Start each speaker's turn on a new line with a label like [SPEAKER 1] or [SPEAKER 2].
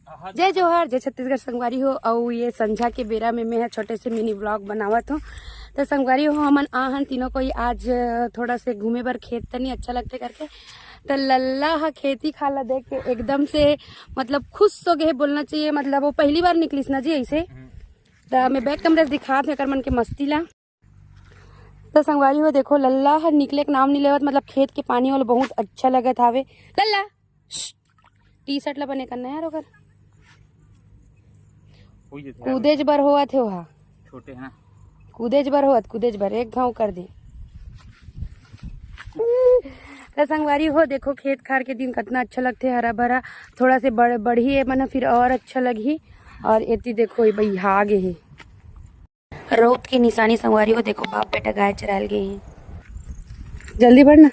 [SPEAKER 1] जय जोहर, जय छत्तीसगढ़ संगवारी हो। और ये संझा के बेरा में मैं छोटे से मिनी व्लॉग बनावत हूँ। तो संगवारी हो हमन आहन तीनों कोई आज थोड़ा से घूमे बर खेत तनी अच्छा लगते करके। तो लल्ला हा खेती खाला देख के एकदम से मतलब खुश हो गए बोलना चाहिए। मतलब वो पहली बार निकलिस ना जी ऐसे। तो मैं बैक कैमरा से दिखात हूँ मन के मस्ती ला। तो संगवारी हो देखो लल्ला हा निकले के नाम नहीं लेवत। मतलब खेत के पानी वाला बहुत अच्छा लगत हावे। लल्ला टी शर्ट ला बने करना यार ओकर कूदेज बर होवत है वहाँ
[SPEAKER 2] छोटे हैं
[SPEAKER 1] कूदेज बर होवत कूदेज बर एक घाव कर दे। तो संगवारी हो देखो खेत खार के दिन कितना अच्छा लगते हरा भरा। थोड़ा से बढ़ी है मन फिर और अच्छा लगी। और एती देखो ये भाई आगे है रोड की निशानी। संगवारी हो देखो बाप बेटा गाय चराल गए हैं। जल्दी बढ़ना।